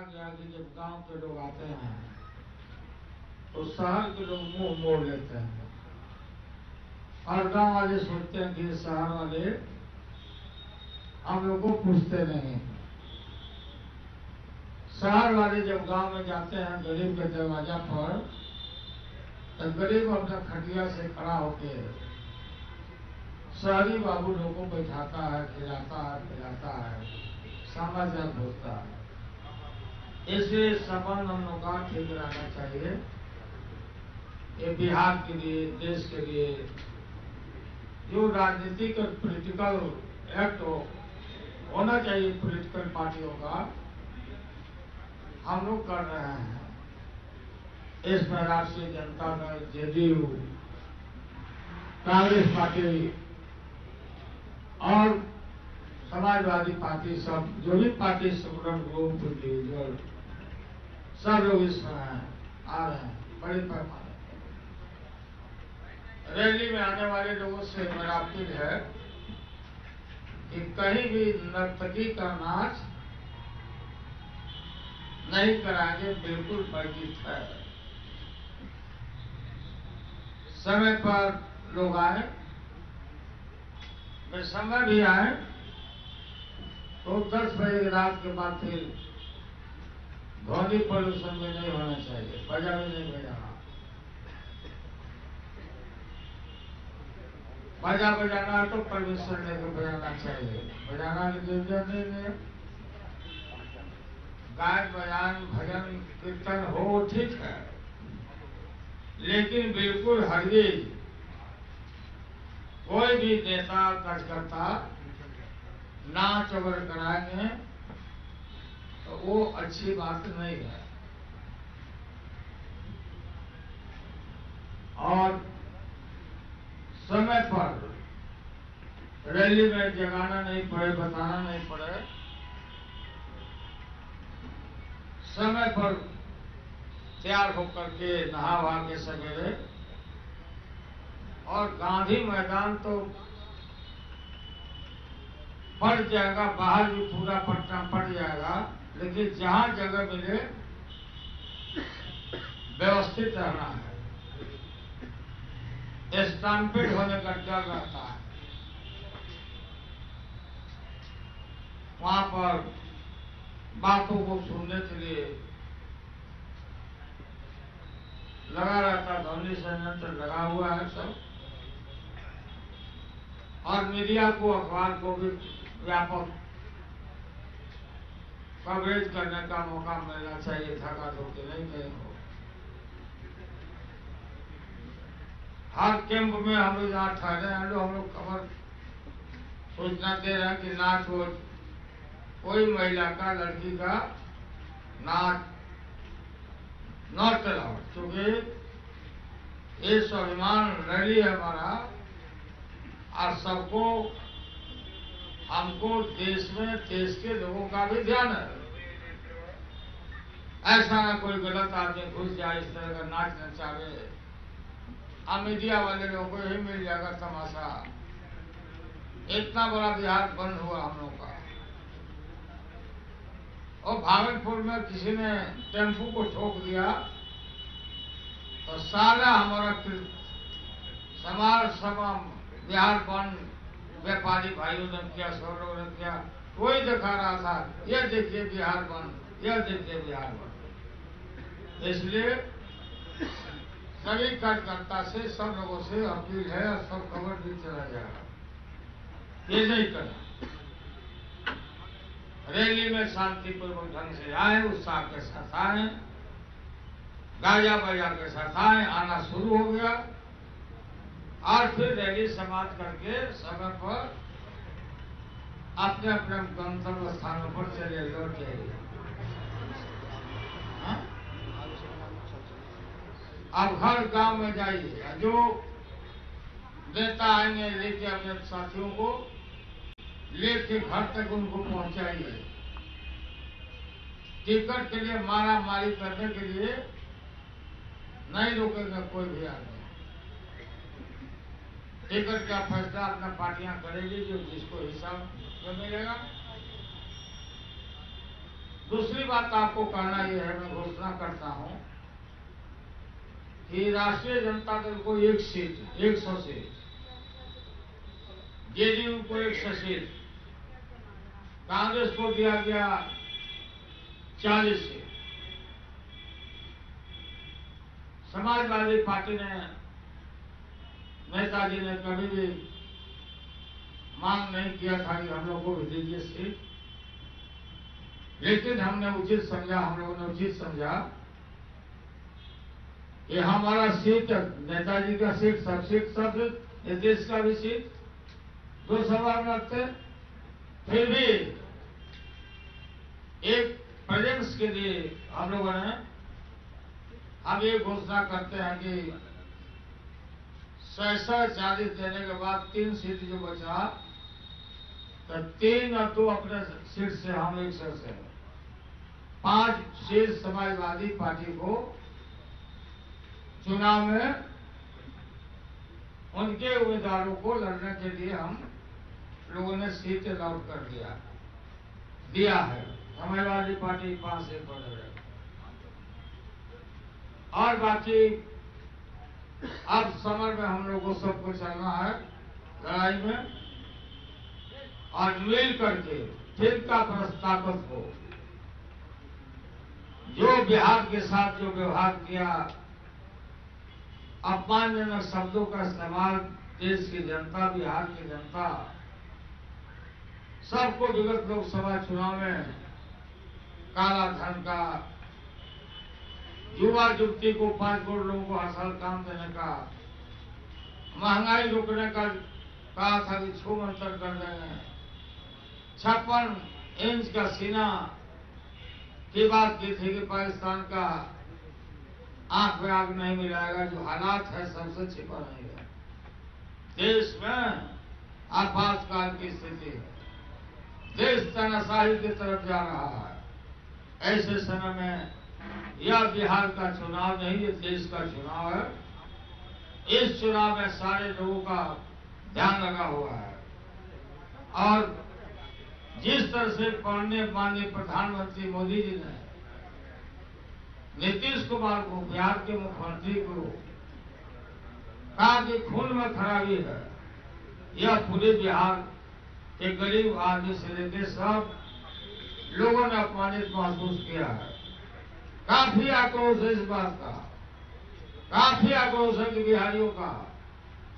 देखा गया कि जब गांव के लोग आते हैं तो शहर के लोग मुंह मोड़ लेते हैं और गांव वाले सोचते हैं कि शहर वाले हम लोग को पूछते नहीं। शहर वाले जब गांव में जाते हैं गरीब के दरवाजा पर तो गरीब अपना खटिया से खड़ा होके शहरी बाबू लोगों को बैठाता है, खिलाता है, पिलाता है, समाचार पूछता है। इसलिए संबंध हम लोग का ठीक रहना चाहिए। ये बिहार के लिए, देश के लिए जो राजनीतिक और पॉलिटिकल एक्ट होना चाहिए पॉलिटिकल पार्टियों का, हम लोग कर रहे हैं। इसमें राष्ट्रीय जनता दल, जेडीयू, कांग्रेस पार्टी और समाजवादी पार्टी, सब जो भी पार्टी संगठन ग्रुप इंडिविजुअल सब लोग इसमें आ रहे हैं बड़े पैमाने। रैली में आने वाले लोगों से मेरा अपील है कि कहीं भी नर्तकी का नाच नहीं कराएंगे, बिल्कुल वर्जित है। समय पर लोग आए, वे समय भी आए तो 10 बजे रात के बाद फिर ध्वनि प्रदूषण में नहीं होना चाहिए, बजा भी नहीं बजाना। बजा बजाना तो परमिशन लेकर बजाना चाहिए, बजाना की जरूरत नहीं है। गायन बयान भजन कीर्तन हो ठीक है, लेकिन बिल्कुल हरगिज कोई भी नेता कार्यकर्ता नाच अगर कराएंगे तो वो अच्छी बात नहीं है। और समय पर रैली में जगाना नहीं पड़े, बताना नहीं पड़े, समय पर तैयार होकर के नहा वहा के सवेरे, और गांधी मैदान तो पड़ जाएगा, बाहर भी पूरा पटना पड़ जाएगा, लेकिन जहां जगह मिले व्यवस्थित रहना है। स्टैंपेड होने का डर रहता है। वहां पर बातों को सुनने के लिए लगा रहता, ध्वनि संयंत्र लगा हुआ है सब, और मीडिया को, अखबार को भी व्यापक कवरेज करने का मौका मिलना चाहिए था, धोखे नहीं हो। हर कैंप में हम लोग जहाँ ठहरे हैं, हम लोग खबर सूचना दे रहे हैं कि नाच हो, कोई महिला का, लड़की का नाच न चलाओ, क्योंकि ये स्वाभिमान रैली है हमारा, और सबको, हमको देश में देश के लोगों का भी ध्यान है। ऐसा ना कोई गलत आदमी घुस जाए, इस तरह का नाच नचावे, अब मीडिया वाले लोगों को ही मिल जाएगा तमाशा। इतना बड़ा बिहार बंद हुआ हम लोग का। और भागलपुर में किसी ने टेम्पू को ठोक दिया तो सारा हमारा समाज सभा बिहार बंद, व्यापारी भाइयों ने किया, सब लोगों ने किया, कोई दिखा रहा था यह देखिए बिहार बंद, यह देखिए बिहार बंद। इसलिए सभी कार्यकर्ता से, सब लोगों से अपील है, और सब खबर भी चला जाएगा, ये नहीं करना। रैली में शांतिपूर्वक ढंग से आए, उत्साह के साथ आए, गाजा बजा के साथ आए, आना शुरू हो गया, और फिर रैली समाप्त करके समय पर अपने अपने गंतव्य स्थानों पर चले लौटे। अब हर गांव में जाइए, जो नेता आएंगे लेके अपने साथियों को लेके घर तक उनको पहुंचाइए। टिकट के लिए मारा मारी करने के लिए नहीं रोकेंगे कोई भी आदमी। टिकट का फैसला अपना पार्टियां करेगी, जो जिसको हिस्सा में मिलेगा। दूसरी बात आपको कहना यह है, मैं घोषणा करता हूं कि राष्ट्रीय जनता दल को 1 सीट, 100 सीट, जेडीयू को 100 सीट, कांग्रेस को दिया गया 40 सीट। समाजवादी पार्टी ने, नेताजी ने कभी भी मांग नहीं किया था कि हम लोग को भी दीजिए सीट, लेकिन हमने उचित समझा, हम लोगों ने उचित समझा कि हमारा सीट, नेताजी का सीट, सब इस देश का भी सीट, 2 सवाल रखते, फिर भी एक प्रेजेंस के लिए हम लोगों ने, हम ये घोषणा करते हैं कि 40 देने के बाद 3 सीट जो बचा, तो 3 और 2 अपने सीट से हम 100 से 5 सीट समाजवादी पार्टी को चुनाव में उनके उम्मीदवारों को लड़ने के लिए हम लोगों ने सीट अलॉट कर दिया है। समाजवादी पार्टी 5 सीट पर लड़ेगी और बाकी अब समर में हम लोग को सबको चलना है लड़ाई में, और मिल करके फिर का प्रस्तावक हो। जो बिहार के साथ जो व्यवहार किया, अपमानजनक शब्दों का इस्तेमाल, देश की जनता, बिहार की जनता सबको विगत लोकसभा चुनाव में काला धन का, युवा युवती को 5 करोड़ लोगों को हर साल काम देने का, महंगाई रोकने का कहा था कि छू मंतर कर देंगे, 56 इंच का सीना की बात की थी कि पाकिस्तान का आंख में आग नहीं मिलाएगा, जो हालात है सबसे छिपा नहीं है। देश में आपातकाल की स्थिति है, देश तानाशाही की तरफ जा रहा है। ऐसे समय में यह बिहार का चुनाव नहीं, ये देश का चुनाव है। इस चुनाव में सारे लोगों का ध्यान लगा हुआ है, और जिस तरह से माननीय प्रधानमंत्री मोदी जी ने नीतीश कुमार को, बिहार के मुख्यमंत्री को, कहा कि खून में खराबी है, यह पूरे बिहार के गरीब आदमी से लेकर सब लोगों ने अपमानित महसूस किया है। काफी आक्रोश है इस बात का, काफी आक्रोश है कि बिहारियों का,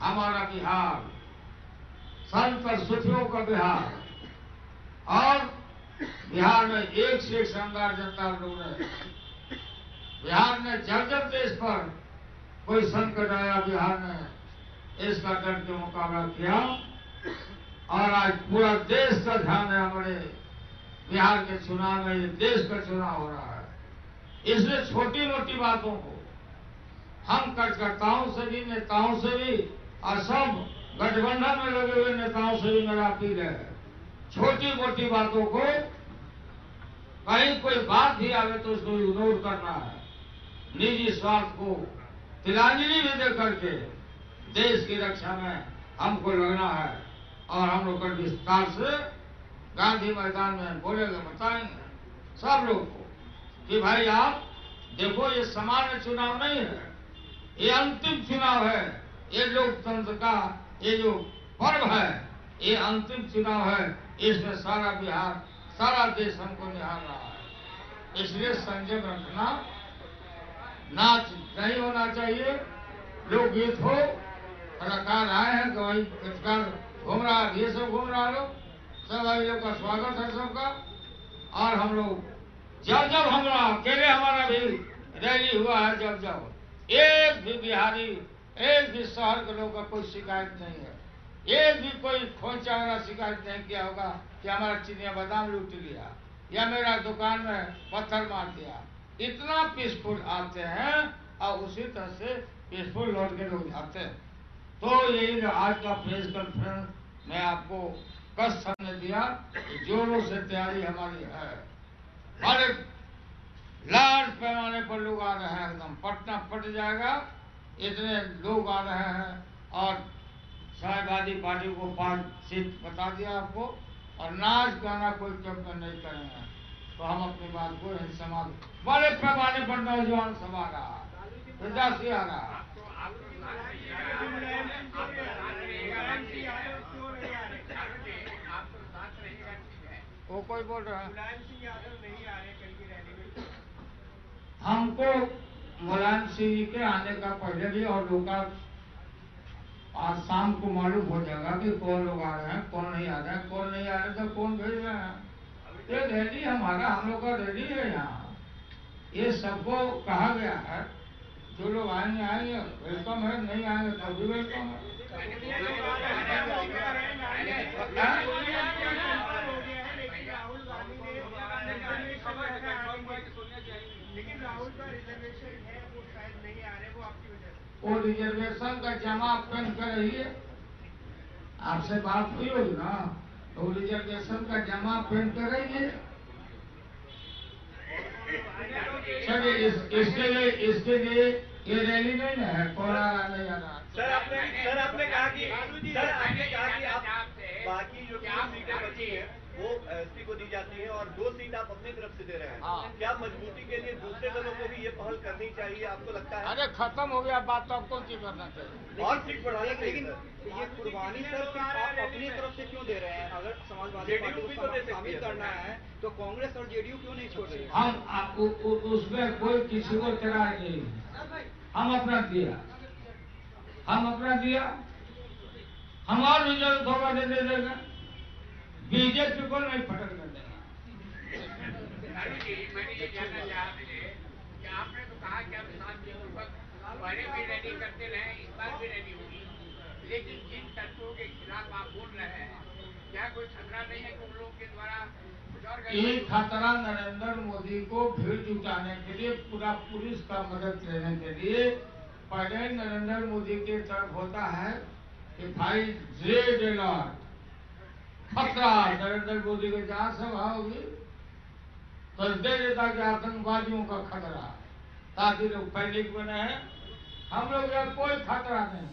हमारा बिहार संत और सूफियों का बिहार, और बिहार में एक से एक शानदार जनता लोग ने, बिहार ने जब देश पर कोई संकट आया, बिहार ने इसका डट के मुकाबला किया, और आज पूरा देश का ध्यान है हमारे बिहार के चुनाव में। ये देश का चुनाव हो रहा है, इसलिए छोटी मोटी बातों को हम कार्यकर्ताओं से भी, नेताओं से भी, और सब गठबंधन में लगे हुए नेताओं से भी मेरा अपील है, छोटी मोटी बातों को, कहीं कोई बात भी आवे तो उसको इग्नोर करना है, निजी स्वार्थ को तिलांजलि भी दे करके देश की रक्षा में हमको लगना है। और हम लोग कल विस्तार से गांधी मैदान में बोलेंगे, बताएंगे सब लोग को कि भाई आप देखो, ये सामान्य चुनाव नहीं है, ये अंतिम चुनाव है, ये लोकतंत्र का ये जो पर्व है, ये अंतिम चुनाव है, इसमें सारा बिहार, सारा देश हमको निहार रहा है। इसलिए संयम रखना, नाच नहीं होना चाहिए, लोकगीत हो, कलाकार आए हैं, गवाही गीतकार घूम रहा है, ये सब घूम रहा लोग, सब भाई लोग का स्वागत है सबका। और हम लोग जब हमारा अकेले हमारा भी रैली हुआ है, जब एक भी बिहारी, एक भी शहर के लोगों का कोई शिकायत नहीं है, एक भी कोई खोचा वाला शिकायत नहीं किया होगा कि हमारा चिनिया बादाम लूट लिया या मेरा दुकान में पत्थर मार दिया। इतना पीसफुल आते हैं और उसी तरह से पीसफुल लौट के लोग जाते हैं। तो यही आज का प्रेस कॉन्फ्रेंस मैं आपको कष्ट समझ दिया, जोरों से तैयारी हमारी है, बड़े लार्ज पैमाने पर लोग आ रहे हैं, एकदम पटना फट जाएगा, इतने लोग आ रहे हैं। और समाजवादी पार्टी को 5 सीट बता दिया आपको, और नाच गाना कोई कैंपेन नहीं करेंगे, तो हम अपनी बात को यही समाप्त। बड़े पैमाने पर नौजवान सभा रहा, प्रजासी आ रहा। वो कोई बोल रहा है मुलायम सिंह यादव नहीं आ रहे कल की रैली में। हमको मुलायम सिंह जी के आने का पहले भी और लोग आज शाम को मालूम हो जाएगा कि कौन लोग आ रहे हैं, कौन नहीं आ रहे हैं। कौन नहीं आ रहे तो कौन भेज रहे हैं। ये रैली हमारा, हम लोग का रैली है यहाँ। ये सबको कहा गया है, जो लोग आएंगे आएंगे, वेलकम है, नहीं आएंगे तो भी वेलकम है। लेकिन राहुल का रिजर्वेशन है, वो शायद नहीं आ रहे, वो आपकी वजह से। वो रिजर्वेशन का जमा पेन कर रही है, आपसे बात हुई होगी ना, तो रिजर्वेशन का जमा पेन कर रही है। चलिए इसके लिए ये रैली नहीं ना है, कौन आ रहा नहीं आ रहा। सर आपने कहा कि आप बाकी जो सीटें बची हैं वो एसपी को दी जाती है और 2 सीट आप अपनी तरफ से दे रहे हैं। हाँ। क्या मजबूती के लिए दूसरे दलों को भी ये पहल करनी चाहिए, आपको लगता है? अरे खत्म हो गया बात, तो अब कौन सी करना चाहिए। और सीट बढ़ाने के लेकिन ये कुर्बानी सर आप अपनी तरफ से क्यों दे रहे हैं? अगर समाजवादी पार्टी को शामिल करना है तो कांग्रेस और जेडीयू क्यों नहीं छोड़ रही? हम उसमें कोई किसी को इतराज नहीं, हम अपना दिया, हमारा रिजल्ट होगा दे देगा, बीजेपी को नहीं फटक देगा। मैंने ये जानना चाहते थे कि आपने तो कहा कि आप शांतिपूर्वक पहले भी रैली करते रहे, इस बार भी रैली होगी, लेकिन जिन तत्वों के खिलाफ आप बोल रहे हैं, क्या कोई खतरा नहीं है कि उन लोगों के द्वारा कुछ और? एक खतरा नरेंद्र मोदी को भीड़ जुटाने के लिए, पूरा पुलिस का मदद लेने के लिए पहले नरेंद्र मोदी की तरफ होता है कि भाई रेड अलर्ट, खतरा। नरेंद्र मोदी के जहां सभा होगी तो दे देता कि आतंकवादियों का खतरा, ताकि लोग पैनिक बने हैं। हम लोग यहाँ कोई खतरा नहीं।